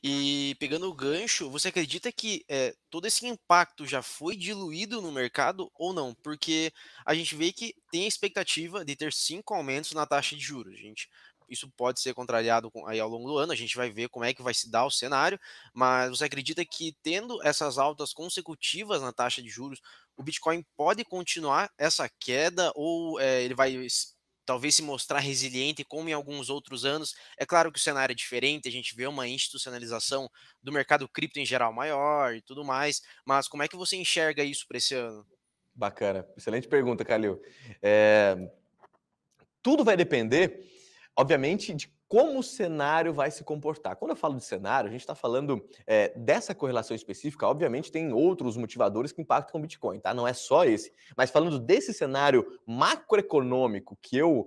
E pegando o gancho, você acredita que todo esse impacto já foi diluído no mercado ou não? Porque a gente vê que tem a expectativa de ter 5 aumentos na taxa de juros. Isso pode ser contrariado aí ao longo do ano, a gente vai ver como é que vai se dar o cenário, mas você acredita que tendo essas altas consecutivas na taxa de juros, o Bitcoin pode continuar essa queda ou ele vai talvez se mostrar resiliente como em alguns outros anos? É claro que o cenário é diferente, a gente vê uma institucionalização do mercado cripto em geral maior e tudo mais, mas como é que você enxerga isso para esse ano? Bacana, excelente pergunta, Calil. Eh, Tudo vai depender, obviamente, de como o cenário vai se comportar. Quando eu falo de cenário, a gente está falando dessa correlação específica. Obviamente, tem outros motivadores que impactam o Bitcoin, tá? Não é só esse. Mas falando desse cenário macroeconômico, que eu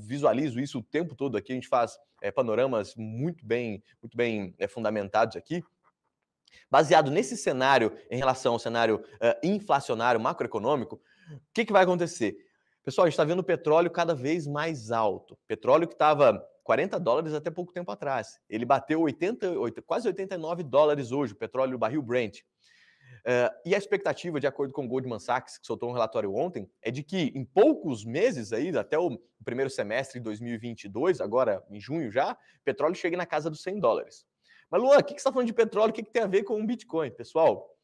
visualizo isso o tempo todo aqui, a gente faz panoramas muito bem fundamentados aqui. Baseado nesse cenário, em relação ao cenário inflacionário macroeconômico, o que vai acontecer? Pessoal, a gente está vendo o petróleo cada vez mais alto. Petróleo que estava $40 até pouco tempo atrás. Ele bateu quase $89 hoje, o petróleo barril Brent. E a expectativa, de acordo com o Goldman Sachs, que soltou um relatório ontem, é de que em poucos meses, aí, até o primeiro semestre de 2022, agora em junho já, o petróleo chegue na casa dos $100. Mas, Luan, o que você está falando de petróleo? O que tem a ver com o Bitcoin? Pessoal,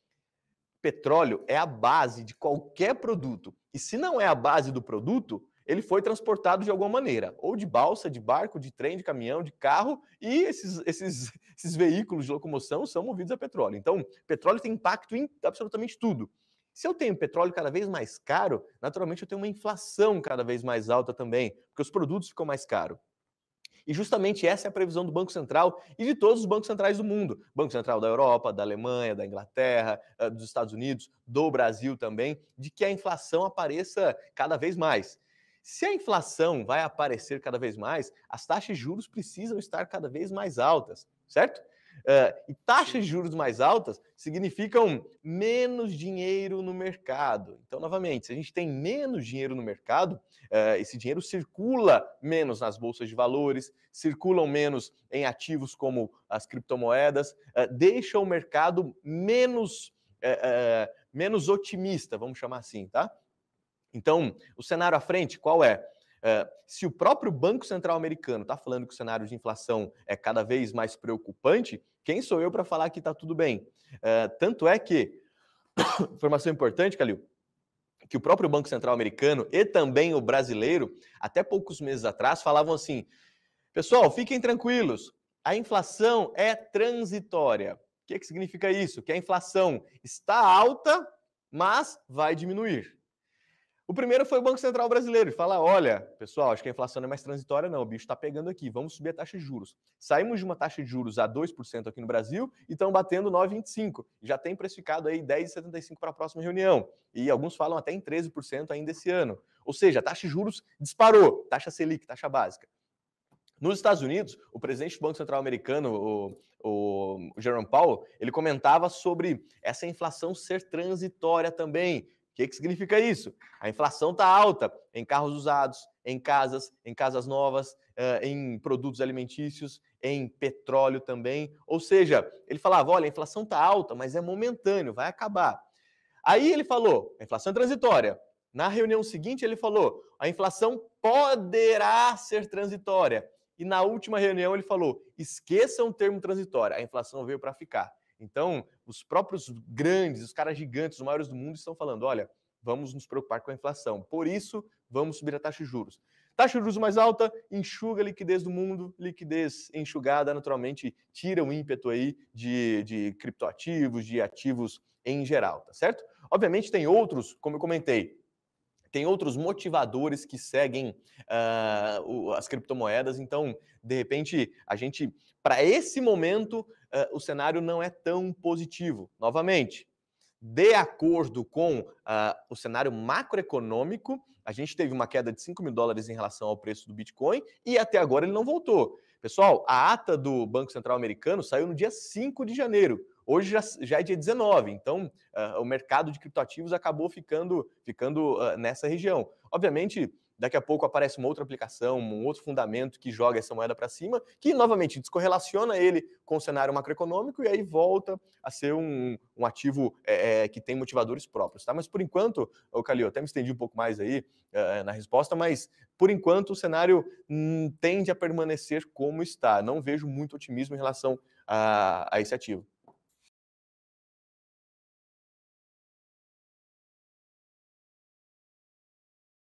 petróleo é a base de qualquer produto. E se não é a base do produto, ele foi transportado de alguma maneira, ou de balsa, de barco, de trem, de caminhão, de carro, e esses veículos de locomoção são movidos a petróleo. Então, petróleo tem impacto em absolutamente tudo. Se eu tenho petróleo cada vez mais caro, naturalmente eu tenho uma inflação cada vez mais alta também, porque os produtos ficam mais caros. E justamente essa é a previsão do Banco Central e de todos os bancos centrais do mundo. Banco Central da Europa, da Alemanha, da Inglaterra, dos Estados Unidos, do Brasil também, de que a inflação apareça cada vez mais. Se a inflação vai aparecer cada vez mais, as taxas de juros precisam estar cada vez mais altas, certo? E taxas Sim. de juros mais altas significam menos dinheiro no mercado. Então, novamente, se a gente tem menos dinheiro no mercado, esse dinheiro circula menos nas bolsas de valores, circulam menos em ativos como as criptomoedas, deixa o mercado menos otimista, vamos chamar assim, tá? Então, o cenário à frente, qual é? Se o próprio Banco Central americano está falando que o cenário de inflação é cada vez mais preocupante, quem sou eu para falar que está tudo bem? Tanto é que, informação importante, Calil, que o próprio Banco Central americano e também o brasileiro, até poucos meses atrás, falavam assim: pessoal, fiquem tranquilos, a inflação é transitória. O que significa isso? Que a inflação está alta, mas vai diminuir. O primeiro foi o Banco Central brasileiro, de falar: olha, pessoal, acho que a inflação não é mais transitória, não, o bicho está pegando aqui, vamos subir a taxa de juros. Saímos de uma taxa de juros a 2% aqui no Brasil e estão batendo 9,25%. Já tem precificado aí 10,75% para a próxima reunião. E alguns falam até em 13% ainda esse ano. Ou seja, a taxa de juros disparou, taxa Selic, taxa básica. Nos Estados Unidos, o presidente do Banco Central americano, o Jerome Powell, ele comentava sobre essa inflação ser transitória também. O que significa isso? A inflação está alta em carros usados, em casas novas, em produtos alimentícios, em petróleo também. Ou seja, ele falava: olha, a inflação está alta, mas é momentâneo, vai acabar. Aí ele falou: a inflação é transitória. Na reunião seguinte, ele falou: a inflação poderá ser transitória. E na última reunião, ele falou: esqueçam o termo transitória, a inflação veio para ficar. Então, os próprios grandes, os caras gigantes, os maiores do mundo, estão falando: olha, vamos nos preocupar com a inflação. Por isso, vamos subir a taxa de juros. Taxa de juros mais alta enxuga a liquidez do mundo, liquidez enxugada, naturalmente, tira o ímpeto aí de criptoativos, de ativos em geral, tá certo? Obviamente, tem outros, como eu comentei, tem outros motivadores que seguem as criptomoedas. Então, de repente, a gente, para esse momento, o cenário não é tão positivo. Novamente, de acordo com o cenário macroeconômico, a gente teve uma queda de $5.000 em relação ao preço do Bitcoin e até agora ele não voltou. Pessoal, a ata do Banco Central americano saiu no dia 5 de janeiro. Hoje já é dia 19, então o mercado de criptoativos acabou ficando nessa região. Obviamente, daqui a pouco aparece uma outra aplicação, um outro fundamento que joga essa moeda para cima, que novamente descorrelaciona ele com o cenário macroeconômico e aí volta a ser um ativo que tem motivadores próprios. Tá? Mas por enquanto, Calil, até me estendi um pouco mais aí na resposta, mas por enquanto o cenário tende a permanecer como está. Não vejo muito otimismo em relação a esse ativo.